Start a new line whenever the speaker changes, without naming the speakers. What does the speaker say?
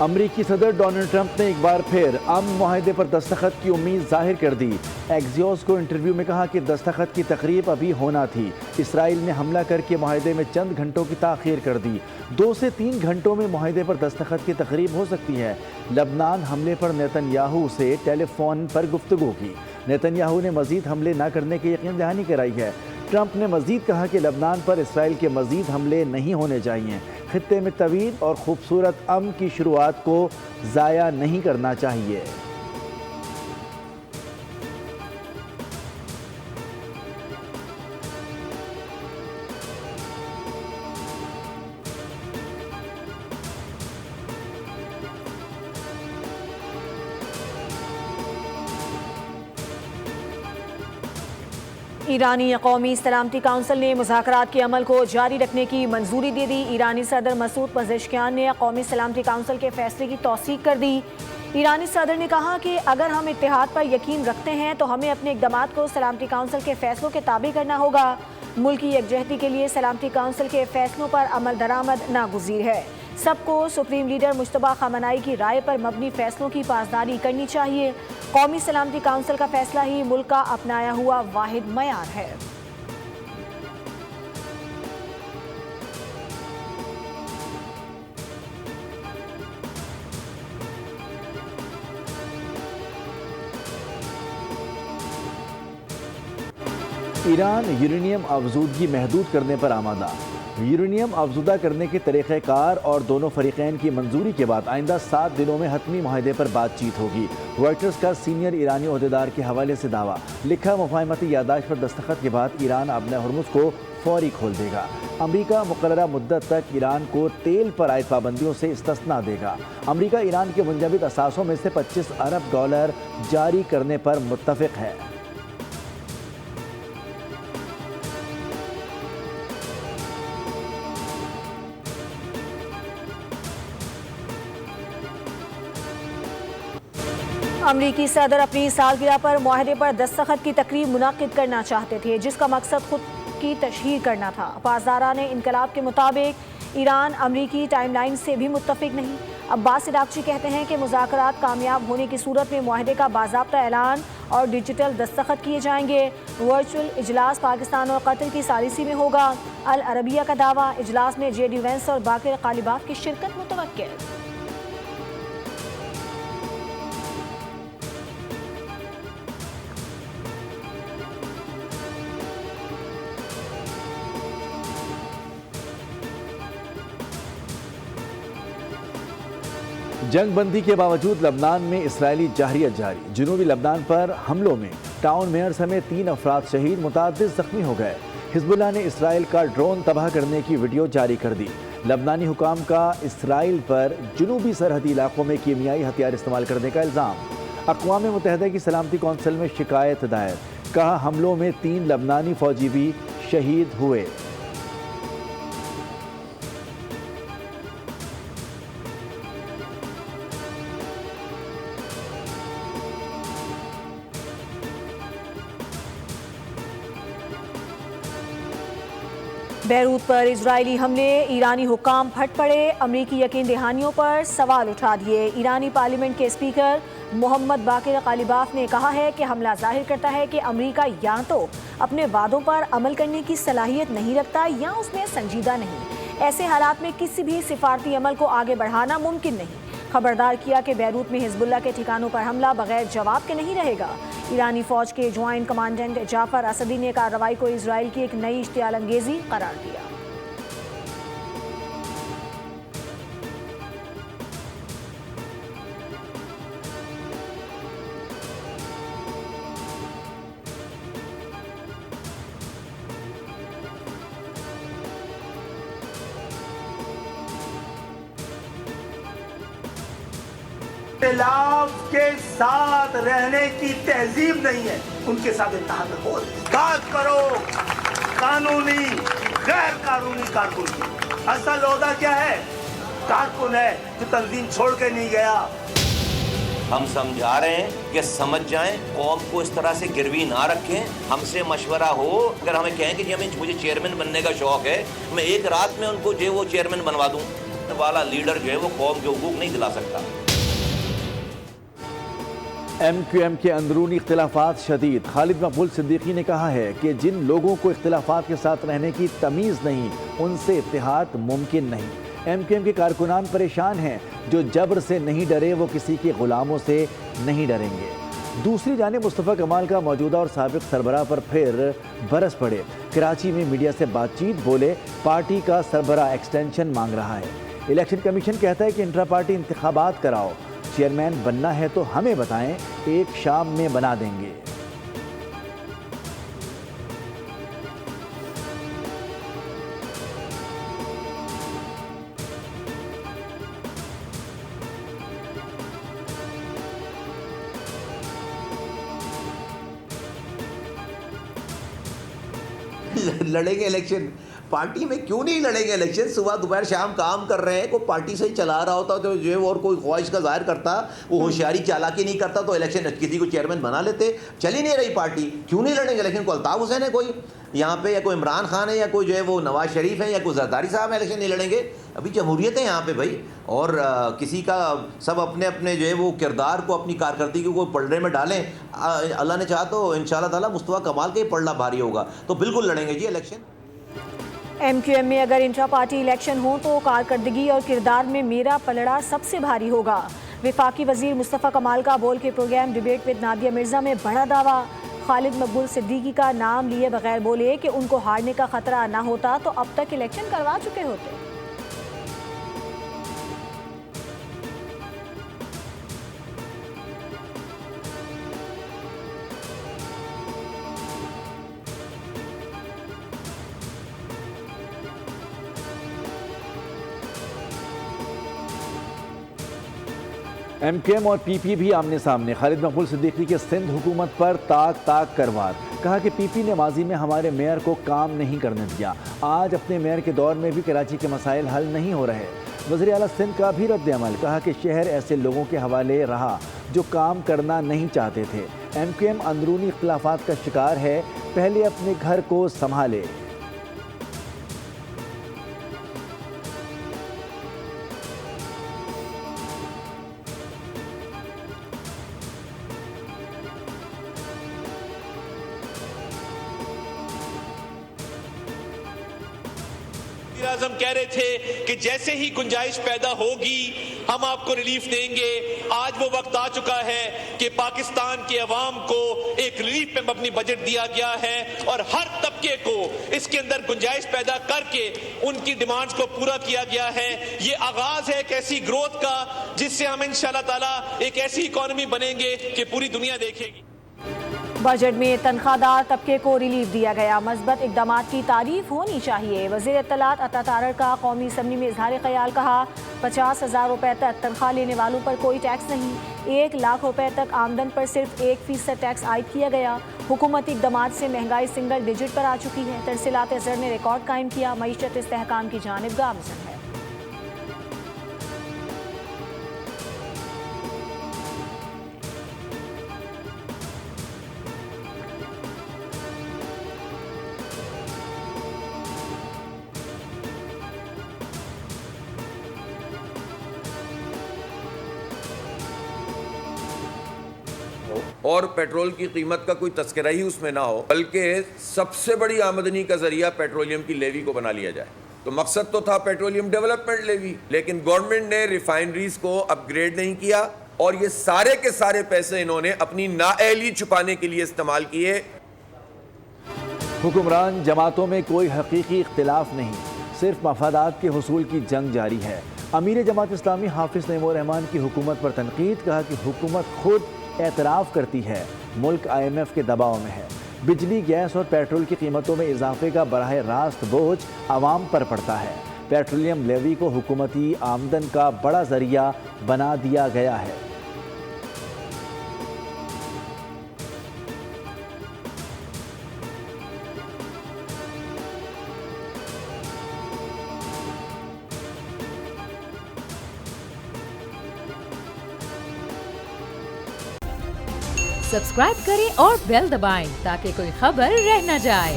امریکی صدر Donald Trump نے ایک بار پھر امن معاہدے پر دستخط کی امید ظاہر کر دی۔ ایکزیوس کو انٹرویو میں کہا کہ دستخط کی تقریب ابھی ہونا تھی۔ اسرائیل نے حملہ کر کے معاہدے میں چند گھنٹوں کی تاخیر کر دی۔ 2 سے 3 گھنٹوں میں معاہدے پر دستخط کی تقریب ہو سکتی ہے۔ لبنان حملے پر نیتن یاہو سے ٹیلی فون پر گفتگو کی۔ نیتن یاہو نے مزید حملے نہ کرنے کی یقین دہانی کرائی ہے۔ ٹرمپ نے مزید کہا کہ لبنان پر اسرائیل کے مزید حملے نہیں ہونے چاہیے۔ خطے میں طویل اور خوبصورت امن کی شروعات کو ضائع نہیں کرنا چاہیے۔
ایرانی قومی سلامتی کونسل نے مذاکرات کے عمل کو جاری رکھنے کی منظوری دے دی۔ ایرانی صدر مسعود پزشکیان نے قومی سلامتی کونسل کے فیصلے کی توثیق کر دی۔ ایرانی صدر نے کہا کہ اگر ہم اتحاد پر یقین رکھتے ہیں تو ہمیں اپنے اقدامات کو سلامتی کونسل کے فیصلوں کے تابع کرنا ہوگا۔ ملک کی یکجہتی کے لیے سلامتی کونسل کے فیصلوں پر عمل درآمد ناگزیر ہے۔ سب کو سپریم لیڈر مجتبیٰ خامنہئی کی رائے پر مبنی فیصلوں کی پاسداری کرنی چاہیے۔ قومی سلامتی کونسل کا فیصلہ ہی ملک کا اپنایا ہوا واحد معیار ہے۔
ایران یورینیم افزودگی محدود کرنے پر آمادہ۔ یورینیم افزودہ کرنے کے طریقہ کار اور دونوں فریقین کی منظوری کے بعد آئندہ 7 دنوں میں حتمی معاہدے پر بات چیت ہوگی۔ رائٹرز کا سینئر ایرانی عہدیدار کے حوالے سے دعویٰ، لکھا مفاہمتی یادداشت پر دستخط کے بعد ایران ابن ہرمز کو فوری کھول دے گا۔ امریکہ مقررہ مدت تک ایران کو تیل پر عائد پابندیوں سے استثناء دے گا۔ امریکہ ایران کے منجمد اثاثوں میں سے $25 ارب جاری کرنے پر متفق ہے۔
امریکی صدر اپنی سالگرہ پر معاہدے پر دستخط کی تقریب منعقد کرنا چاہتے تھے، جس کا مقصد خود کی تشہیر کرنا تھا۔ پاسداران انقلاب کے مطابق ایران امریکی ٹائم لائن سے بھی متفق نہیں۔ عباس عراقچی کہتے ہیں کہ مذاکرات کامیاب ہونے کی صورت میں معاہدے کا باضابطہ اعلان اور ڈیجیٹل دستخط کیے جائیں گے۔ ورچوئل اجلاس پاکستان اور قطر کی ثالثی میں ہوگا۔ العربیہ کا دعویٰ، اجلاس میں جے ڈی وینس اور باقر غالباف کی شرکت متوقع۔
جنگ بندی کے باوجود لبنان میں اسرائیلی جارحیت جاری۔ جنوبی لبنان پر حملوں میں ٹاؤن میئر سمیت 3 افراد شہید، متعدد زخمی ہو گئے۔ حزب اللہ نے اسرائیل کا ڈرون تباہ کرنے کی ویڈیو جاری کر دی۔ لبنانی حکام کا اسرائیل پر جنوبی سرحدی علاقوں میں کیمیائی ہتھیار استعمال کرنے کا الزام۔ اقوام متحدہ کی سلامتی کونسل میں شکایت دائر، کہا حملوں میں 3 لبنانی فوجی بھی شہید ہوئے۔
بیروت پر اسرائیلی حملے، ایرانی حکام پھٹ پڑے، امریکی یقین دہانیوں پر سوال اٹھا دیے۔ ایرانی پارلیمنٹ کے اسپیکر محمد باقر غالباف نے کہا ہے کہ حملہ ظاہر کرتا ہے کہ امریکہ یا تو اپنے وعدوں پر عمل کرنے کی صلاحیت نہیں رکھتا یا اس میں سنجیدہ نہیں۔ ایسے حالات میں کسی بھی سفارتی عمل کو آگے بڑھانا ممکن نہیں۔ خبردار کیا کہ بیروت میں حزب اللہ کے ٹھکانوں پر حملہ بغیر جواب کے نہیں رہے گا۔ ایرانی فوج کے جوائنٹ کمانڈنٹ جعفر اسدی نے کارروائی کو اسرائیل کی ایک نئی اشتعال انگیزی قرار دیا۔
اختلاف کے ساتھ رہنے کی تہذیب نہیں ہے، ان کے ساتھ اتحاد رکھو۔ بات کرو قانونی غیر قانونی کارکن کی۔ اصل عہدہ کیا ہے؟ کارکن ہے جو تنظیم چھوڑ کے نہیں گیا۔
ہم سمجھا رہے ہیں کہ سمجھ جائیں، قوم کو اس طرح سے گروی نہ رکھیں، ہم سے مشورہ ہو۔ اگر ہمیں کہیں کہ مجھے چیئرمین بننے کا شوق ہے، میں ایک رات میں ان کو وہ چیئرمین بنوا دوں، والا لیڈر جو ہے وہ قوم کے حقوق نہیں دلا سکتا۔
ایم کیو ایم کے اندرونی اختلافات شدید۔ خالد مقبول صدیقی نے کہا ہے کہ جن لوگوں کو اختلافات کے ساتھ رہنے کی تمیز نہیں ان سے اتحاد ممکن نہیں۔ ایم کیو ایم کے کارکنان پریشان ہیں، جو جبر سے نہیں ڈرے وہ کسی کے غلاموں سے نہیں ڈریں گے۔ دوسری جانب مصطفیٰ کمال کا موجودہ اور سابق سربراہ پر پھر برس پڑے۔ کراچی میں میڈیا سے بات چیت، بولے پارٹی کا سربراہ ایکسٹینشن مانگ رہا ہے۔ الیکشن کمیشن کہتا ہے کہ انٹرا پارٹی انتخابات کراؤ، چیئرمین بننا ہے تو ہمیں بتائیں، ایک شام میں بنا دیں گے۔
لڑیں گے الیکشن، پارٹی میں کیوں نہیں لڑیں گے الیکشن؟ صبح دوپہر شام کام کر رہے ہیں، کوئی پارٹی سے ہی چلا رہا ہوتا تو جو اور کوئی خواہش کا ظاہر کرتا، وہ ہوشیاری چالاکی نہیں کرتا تو الیکشن کسی کو چیئرمین بنا لیتے۔ چل ہی نہیں رہی پارٹی، کیوں نہیں لڑیں گے الیکشن؟ کوئی الطاف حسین ہے کوئی یہاں پہ، یا کوئی عمران خان ہے، یا کوئی جو ہے وہ نواز شریف ہے، یا کوئی زرداری صاحب ہے، الیکشن نہیں لڑیں گے؟ ابھی جمہوریت ہے یہاں پہ بھائی، اور کسی کا سب اپنے اپنے جو ہے وہ کردار کو، اپنی کارکردگی کو پلڑے میں ڈالیں۔ اللہ نے چاہا تو انشاءاللہ تعالیٰ مصطفیٰ کمال کا ہی پلڑا بھاری ہوگا، تو بالکل لڑیں گے جی الیکشن۔
ایم کیو ایم میں اگر انٹرا پارٹی الیکشن ہوں تو کارکردگی اور کردار میں میرا پلڑا سب سے بھاری ہوگا۔ وفاقی وزیر مصطفیٰ کمال کا بول کے program debate with Nadia Mirza میں بڑا دعویٰ۔ خالد مقبول صدیقی کا نام لیے بغیر بولے کہ ان کو ہارنے کا خطرہ نہ ہوتا تو اب تک الیکشن کروا چکے ہوتے۔
ایم کیو ایم اور پی پی بھی آمنے سامنے۔ خالد مقبول صدیقی کے سندھ حکومت پر تاک کر وار۔ کہا کہ پی پی نے ماضی میں ہمارے میئر کو کام نہیں کرنے دیا، آج اپنے میئر کے دور میں بھی کراچی کے مسائل حل نہیں ہو رہے۔ وزیر اعلیٰ سندھ کا بھی رد عمل، کہا کہ شہر ایسے لوگوں کے حوالے رہا جو کام کرنا نہیں چاہتے تھے۔ ایم کیو ایم اندرونی اختلافات کا شکار ہے، پہلے اپنے گھر کو سنبھالے۔
اعظم کہہ رہے تھے کہ جیسے ہی گنجائش پیدا ہوگی ہم آپ کو ریلیف دیں گے۔ آج وہ وقت آ چکا ہے کہ پاکستان کے عوام کو ایک ریلیف پہ مبنی بجٹ دیا گیا ہے اور ہر طبقے کو اس کے اندر گنجائش پیدا کر کے ان کی ڈیمانڈز کو پورا کیا گیا ہے۔ یہ آغاز ہے ایک ایسی گروتھ کا جس سے ہم انشاءاللہ تعالیٰ ایک ایسی اکانومی بنیں گے کہ پوری دنیا دیکھے گی۔
بجٹ میں تنخواہ دار طبقے کو ریلیف دیا گیا، مثبت اقدامات کی تعریف ہونی چاہیے۔ وزیر اطلاعات عطا تارڑ کا قومی اسمبلی میں اظہار خیال، کہا 50,000 روپے تک تنخواہ لینے والوں پر کوئی ٹیکس نہیں، 1 لاکھ روپے تک آمدن پر صرف 1% ٹیکس عائد کیا گیا۔ حکومتی اقدامات سے مہنگائی سنگل ڈیجٹ پر آ چکی ہے، ترسیلات زر نے ریکارڈ قائم کیا، معیشت استحکام کی جانب گامزن ہے۔
اور پیٹرول کی قیمت کا کوئی تذکرہ ہی اس میں نہ ہو، بلکہ سب سے بڑی آمدنی کا ذریعہ پیٹرولیم کی لیوی کو بنا لیا جائے۔ تو مقصد تو تھا پیٹرولیم ڈیولپمنٹ لیوی، لیکن گورنمنٹ نے ریفائنریز کو اپ گریڈ نہیں کیا اور یہ سارے کے سارے پیسے انہوں نے اپنی نااہلی چھپانے کے لیے استعمال کیے۔
حکمران جماعتوں میں کوئی حقیقی اختلاف نہیں، صرف مفادات کے حصول کی جنگ جاری ہے۔ امیر جماعت اسلامی حافظ نعیم الرحمان کی حکومت پر تنقید، کہا کہ حکومت خود اعتراف کرتی ہے ملک IMF کے دباؤ میں ہے۔ بجلی، گیس اور پیٹرول کی قیمتوں میں اضافے کا براہ راست بوجھ عوام پر پڑتا ہے۔ پیٹرولیم لیوی کو حکومتی آمدن کا بڑا ذریعہ بنا دیا گیا ہے۔
سبسکرائب کریں اور بیل دبائیں تاکہ کوئی خبر رہ نہ جائے۔